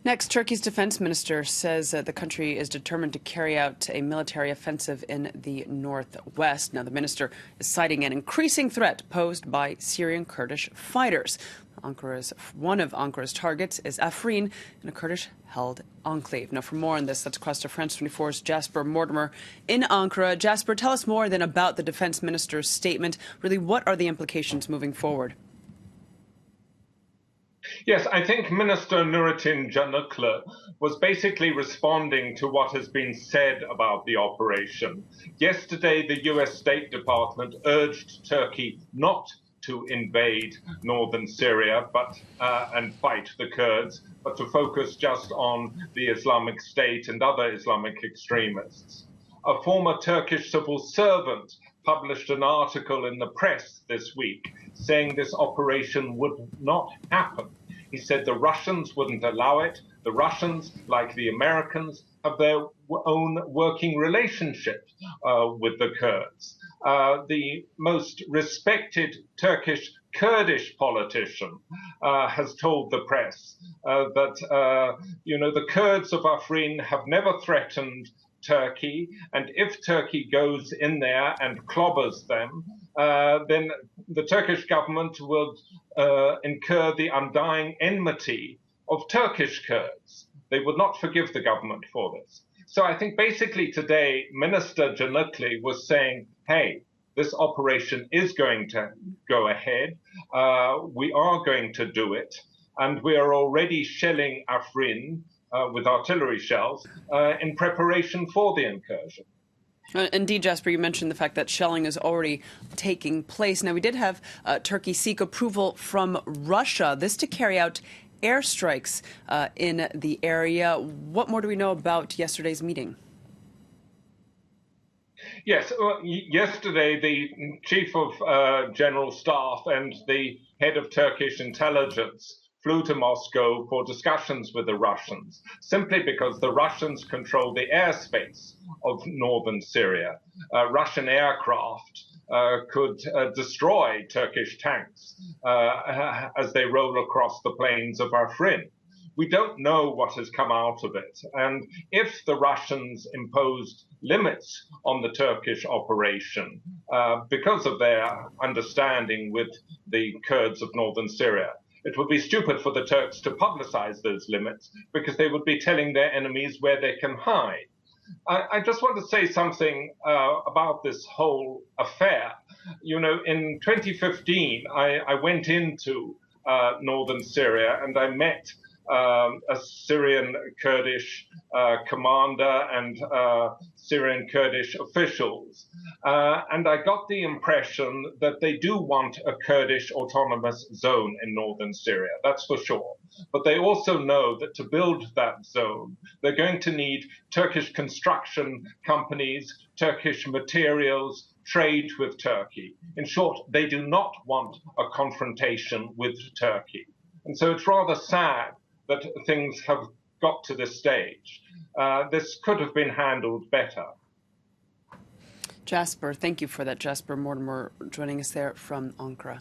Next, Turkey's defense minister says the country is determined to carry out a military offensive in the northwest. Now, the minister is citing an increasing threat posed by Syrian Kurdish fighters. One of Ankara's targets is Afrin, in a Kurdish-held enclave. Now, for more on this, let's cross to France 24's Jasper Mortimer in Ankara. Jasper, tell us more then about the defense minister's statement. Really, what are the implications moving forward? Yes, I think Minister Nurettin Canuklu was basically responding to what has been said about the operation. Yesterday, the US State Department urged Turkey not to invade northern Syria and fight the Kurds, but to focus just on the Islamic State and other Islamic extremists. A former Turkish civil servant published an article in the press this week saying this operation would not happen. He said the Russians wouldn't allow it. The Russians, like the Americans, have their own working relationship with the Kurds. The most respected Turkish Kurdish politician has told the press that the Kurds of Afrin have never threatened Turkey, and if Turkey goes in there and clobbers them, then the Turkish government will incur the undying enmity of Turkish Kurds. They would not forgive the government for this. So I think basically today, Minister Canuklu was saying, hey, this operation is going to go ahead. We are going to do it. And we are already shelling Afrin with artillery shells in preparation for the incursion. Indeed, Jasper, you mentioned the fact that shelling is already taking place. Now, we did have Turkey seek approval from Russia, this to carry out airstrikes in the area. What more do we know about yesterday's meeting? Yes, yesterday the Chief of General Staff and the head of Turkish intelligence flew to Moscow for discussions with the Russians, simply because the Russians control the airspace of northern Syria. Russian aircraft could destroy Turkish tanks as they roll across the plains of Afrin. We don't know what has come out of it. And if the Russians imposed limits on the Turkish operation because of their understanding with the Kurds of northern Syria, it would be stupid for the Turks to publicize those limits because they would be telling their enemies where they can hide. I just want to say something about this whole affair. You know, in 2015, I went into northern Syria and I met a Syrian Kurdish commander and Syrian Kurdish officials. And I got the impression that they do want a Kurdish autonomous zone in northern Syria, that's for sure. But they also know that to build that zone, they're going to need Turkish construction companies, Turkish materials, trade with Turkey. In short, they do not want a confrontation with Turkey. And so it's rather sad that things have got to this stage. This could have been handled better. Jasper, thank you for that. Jasper Mortimer joining us there from Ankara.